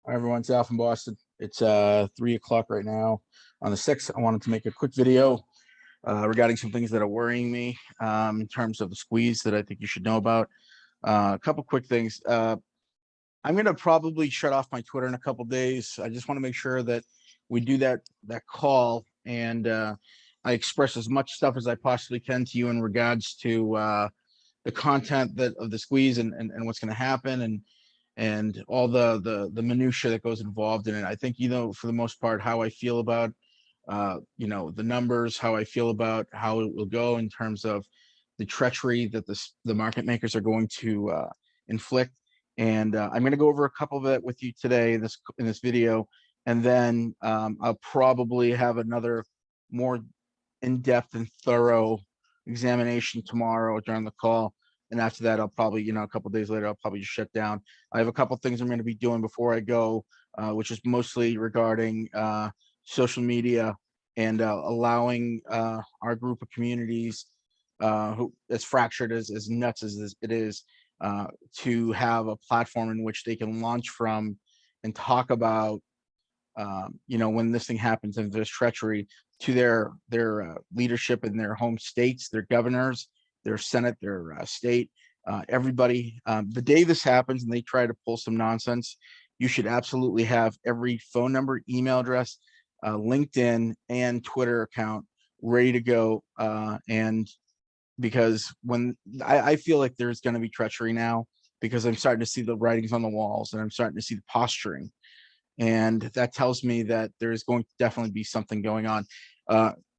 Hi everyone, it's Al from Boston. It's 3 o'clock right now on the 6th. I wanted to make a quick video regarding some things that are worrying me in terms of the squeeze that I think you should know about. A couple quick things. I'm gonna probably shut off my Twitter in a couple days. I just want to make sure that we do that call and I express as much stuff as I possibly can to you in regards to the content that of the squeeze and what's going to happen and all the minutia that goes involved in it. I think, for the most part, how I feel about the numbers, how I feel about how it will go in terms of the treachery that the market makers are going to inflict. And I'm going to go over a couple of it with you today in this video, and then I'll probably have another more in-depth and thorough examination tomorrow during the call. And after that, I'll probably, a couple of days later, I'll probably just shut down. I have a couple of things I'm going to be doing before I go, which is mostly regarding social media and allowing our group of communities, who as fractured as nuts as it is, to have a platform in which they can launch from and talk about when this thing happens and there's treachery to their leadership in their home states, their governors, their Senate, their state, everybody. The day this happens and they try to pull some nonsense, you should absolutely have every phone number, email address, LinkedIn, and Twitter account ready to go. And because when I feel like there's going to be treachery now, because I'm starting to see the writings on the walls and I'm starting to see the posturing, and that tells me that there is going to definitely be something going on.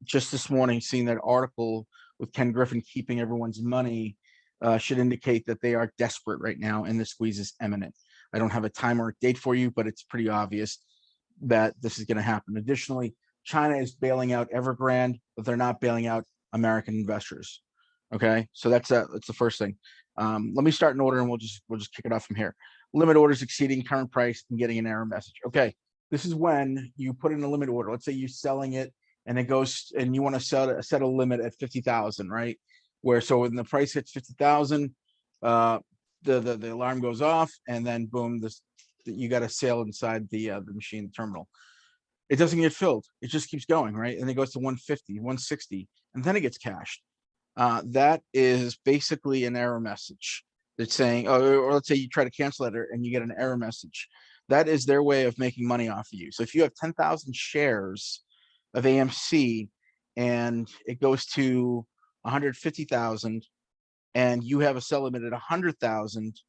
Just this morning, seeing that article with Ken Griffin keeping everyone's money should indicate that they are desperate right now and the squeeze is imminent. I don't have a time or a date for you, but it's pretty obvious that this is going to happen. Additionally, China is bailing out Evergrande, but they're not bailing out American investors. Okay, so that's the first thing. Let me start in order, and we'll just kick it off from here. Limit orders exceeding current price and getting an error message. Okay, this is when you put in a limit order. Let's say you're selling it and it goes, and you want to set a limit at 50,000, right? Where so when the price hits 50,000, the alarm goes off, and then boom, this you got a sale inside the machine, the terminal. It doesn't get filled. It just keeps going, right? And it goes to 150, 160, and then it gets cashed. That is basically an error message. It's saying, or let's say you try to cancel it and you get an error message. That is their way of making money off of you. So if you have 10,000 shares of AMC and it goes to 150,000 and you have a sell limit at 100,000,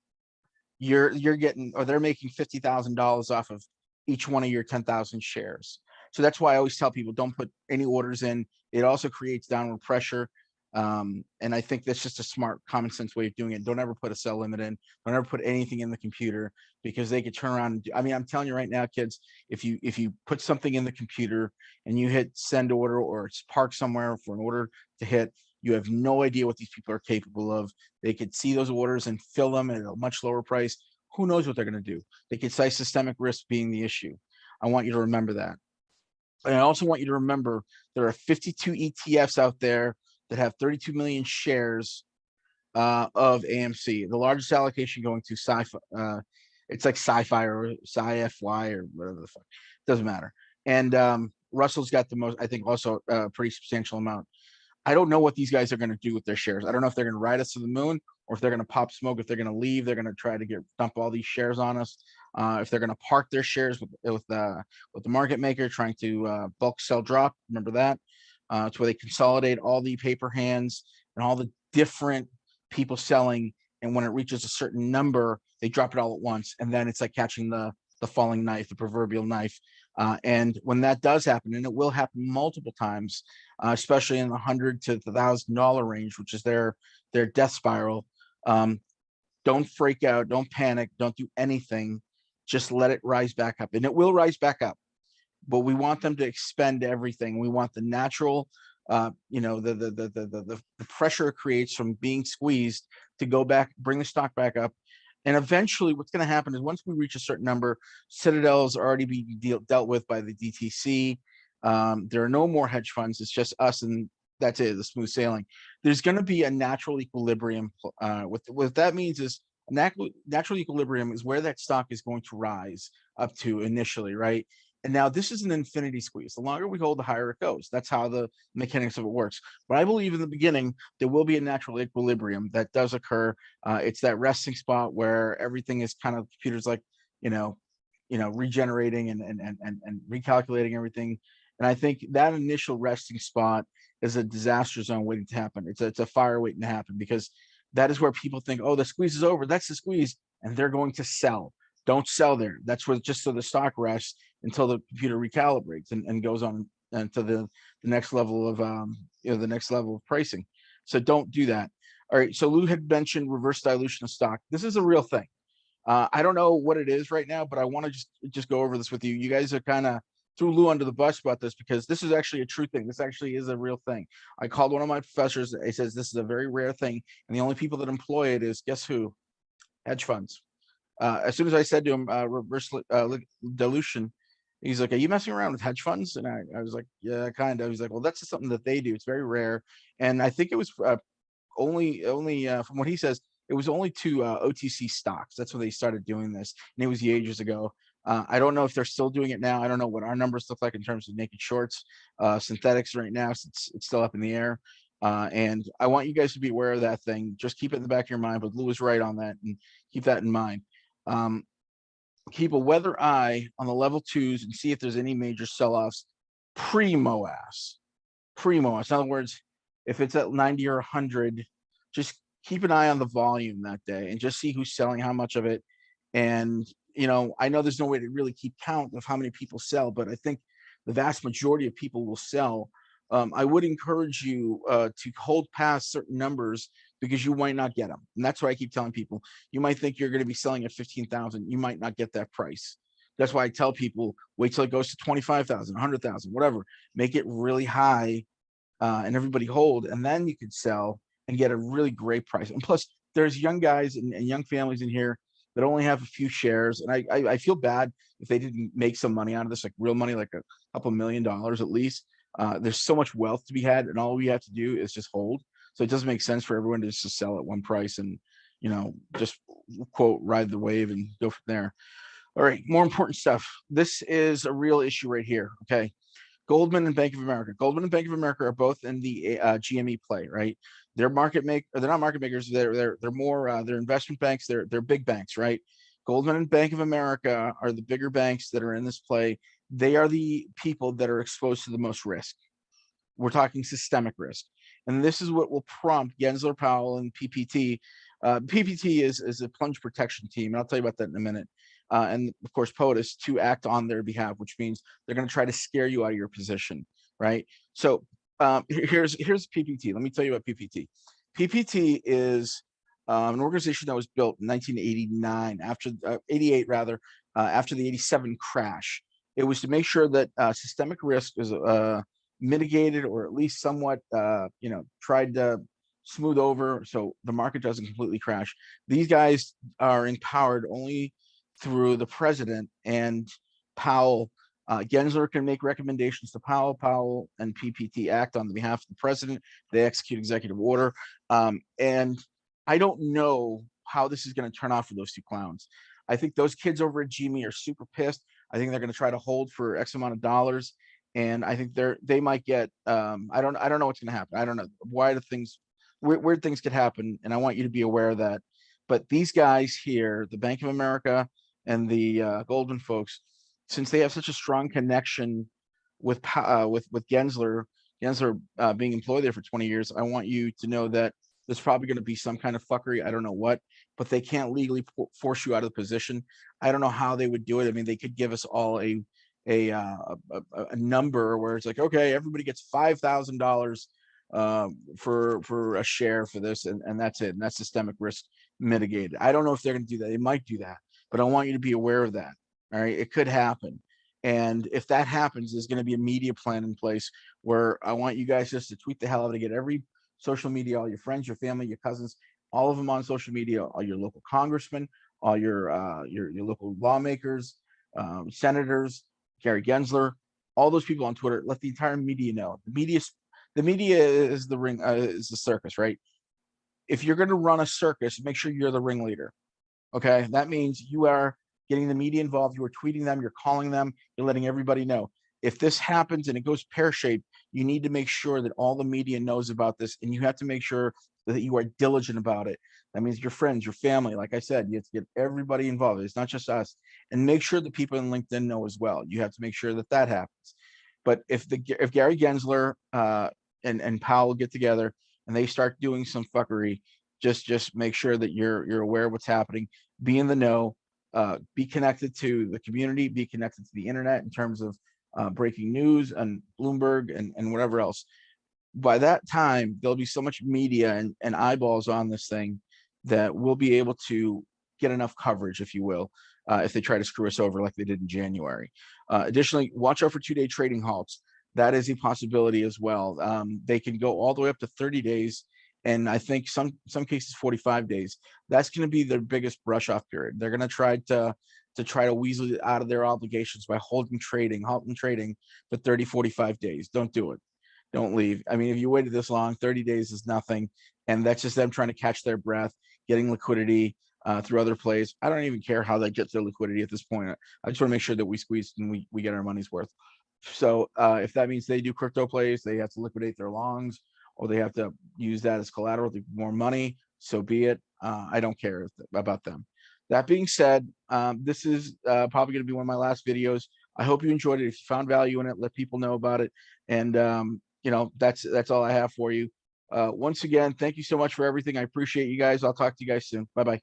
you're getting, or they're making $50,000 off of each one of your 10,000 shares. So that's why I always tell people, don't put any orders in. It also creates downward pressure. And I think that's just a smart, common sense way of doing it. Don't ever put a sell limit in. Don't ever put anything in the computer, because they could turn around and I mean, I'm telling you right now, kids, if you put something in the computer and you hit send order, or it's parked somewhere for an order to hit, you have no idea what these people are capable of. They could see those orders and fill them at a much lower price. Who knows what they're going to do? They could cite systemic risk being the issue. I want you to remember that. And I also want you to remember there are 52 ETFs out there that have 32 million shares of AMC. The largest allocation going to sci-fi. It's like sci-fi or sci-fi or whatever the fuck. Doesn't matter. And Russell's got the most, I think, also a pretty substantial amount. I don't know what these guys are going to do with their shares. I don't know if they're going to ride us to the moon, or if they're going to pop smoke. If they're going to leave, they're going to try to dump all these shares on us. If they're going to park their shares with the market maker trying to bulk sell drop. Remember that. It's where they consolidate all the paper hands and all the different people selling, and when it reaches a certain number, they drop it all at once, and then it's like catching the falling knife, the proverbial knife. And when that does happen, and it will happen multiple times, especially in the $100 to the $1,000 range, which is their death spiral, don't freak out, don't panic, don't do anything. Just let it rise back up, and it will rise back up. But we want them to expend everything. We want the natural, the pressure it creates from being squeezed to go back, bring the stock back up. And eventually what's going to happen is once we reach a certain number, Citadel's already being dealt with by the DTC. There are no more hedge funds. It's just us, and that's it, the smooth sailing. There's going to be a natural equilibrium. What that means is Natural equilibrium is where that stock is going to rise up to initially, right? And now this is an infinity squeeze. The longer we hold, the higher it goes. That's how the mechanics of it works. But I believe in the beginning there will be a natural equilibrium that does occur. It's that resting spot where everything is kind of computers like, you know, regenerating and recalculating everything. And I think that initial resting spot is a disaster zone waiting to happen. It's a fire waiting to happen, because that is where people think, oh, the squeeze is over. That's the squeeze, and they're going to sell. Don't sell there. That's where, just so the stock rests until the computer recalibrates and goes on to the next level of the next level of pricing. So don't do that. All right. So Lou had mentioned reverse dilution of stock. This is a real thing. I don't know what it is right now, but I want to just go over this with you. You guys are kind of threw Lou under the bus about this, because this is actually a true thing. This actually is a real thing. I called one of my professors. He says this is a very rare thing, and the only people that employ it is, guess who? Hedge funds. As soon as I said to him, reverse dilution, he's like, "Are you messing around with hedge funds?" And I was like, "Yeah, kind of." He's like, "Well, that's just something that they do. It's very rare." And I think it was only from what he says, it was only to OTC stocks. That's when they started doing this, and it was ages ago. I don't know if they're still doing it now. I don't know what our numbers look like in terms of naked shorts, synthetics right now. So it's still up in the air. And I want you guys to be aware of that thing. Just keep it in the back of your mind. But Lou was right on that, and keep that in mind. Um, Keep a weather eye on the level twos and see if there's any major sell-offs pre-MOAS. Pre-MOAS. In other words, if it's at 90 or 100, just keep an eye on the volume that day and just see who's selling how much of it. And, I know there's no way to really keep count of how many people sell, but I think the vast majority of people will sell. I would encourage you to hold past certain numbers, because you might not get them. And that's why I keep telling people, you might think you're going to be selling at 15,000. You might not get that price. That's why I tell people, wait till it goes to 25,000, 100,000, whatever, make it really high, and everybody hold, and then you could sell and get a really great price. And plus, there's young guys and young families in here that only have a few shares, and I feel bad if they didn't make some money out of this, like real money, like a couple $1 million at least. There's so much wealth to be had, and all we have to do is just hold. So it doesn't make sense for everyone to just sell at one price and just quote ride the wave and go from there. All right, more important stuff. This is a real issue right here. Okay. Goldman and Bank of America. Goldman and Bank of America are both in the GME play, right? They're they're not market makers. They're more they're investment banks. They're big banks, right? Goldman and Bank of America are the bigger banks that are in this play. They are the people that are exposed to the most risk. We're talking systemic risk, and this is what will prompt Gensler, Powell, and PPT. PPT is a plunge protection team, and I'll tell you about that in a minute. And of course, POTUS to act on their behalf, which means they're going to try to scare you out of your position, right? So here's PPT. Let me tell you about PPT. PPT is an organization that was built in 1989, after 88 rather, after the 87 crash. It was to make sure that systemic risk is mitigated, or at least somewhat, tried to smooth over so the market doesn't completely crash. These guys are empowered only through the president and Powell. Gensler can make recommendations to Powell. Powell and PPT act on the behalf of the president. They execute executive order. And I don't know how this is going to turn out for those two clowns. I think those kids over at GME are super pissed. I think they're going to try to hold for X amount of dollars, and I think they might get. I don't know what's going to happen. I don't know why weird things could happen, and I want you to be aware of that. But these guys here, the Bank of America and the Goldman folks, since they have such a strong connection with Gensler being employed there for 20 years, I want you to know that there's probably going to be some kind of fuckery. I don't know what, but they can't legally force you out of the position. I don't know how they would do it. I mean, they could give us all a number where it's like, okay, everybody gets $5,000 for a share for this, and that's it, and that's systemic risk mitigated. I don't know if they're going to do that. They might do that, but I want you to be aware of that. All right, it could happen. And if that happens, there's going to be a media plan in place where I want you guys just to tweet the hell out of it, get every social media, all your friends, your family, your cousins, all of them on social media, all your local congressmen, all your local lawmakers, senators, Gary Gensler, all those people on Twitter. Let the entire media know. The media is the ring, is the circus, right? If you're going to run a circus, make sure you're the ringleader. Okay, that means you are getting the media involved. You are tweeting them, you're calling them, you're letting everybody know. If this happens and it goes pear-shaped, you need to make sure that all the media knows about this, and you have to make sure that you are diligent about it. That means your friends, your family. Like I said, you have to get everybody involved. It's not just us, and make sure the people in LinkedIn know as well. You have to make sure that that happens. But if Gary Gensler and Powell get together and they start doing some fuckery, just make sure that you're aware of what's happening. Be in the know. Be connected to the community. Be connected to the internet in terms of breaking news and Bloomberg and whatever else. By that time, there'll be so much media and eyeballs on this thing that we'll be able to get enough coverage, if you will, if they try to screw us over like they did in January. Additionally, watch out for 2-day trading halts. That is a possibility as well. They can go all the way up to 30 days, and I think some cases 45 days. That's going to be their biggest brush off period. They're going to try to weasel it out of their obligations by halting trading for 30, 45 days. Don't do it. Don't leave. I mean, if you waited this long, 30 days is nothing. And that's just them trying to catch their breath, getting liquidity through other plays. I don't even care how they get their liquidity at this point. I just want to make sure that we squeeze and we get our money's worth. So if that means they do crypto plays, they have to liquidate their longs, or they have to use that as collateral to get more money, so be it. I don't care about them. That being said, this is probably going to be one of my last videos. I hope you enjoyed it. If you found value in it, let people know about it. And that's all I have for you. Once again, thank you so much for everything. I appreciate you guys. I'll talk to you guys soon. Bye bye.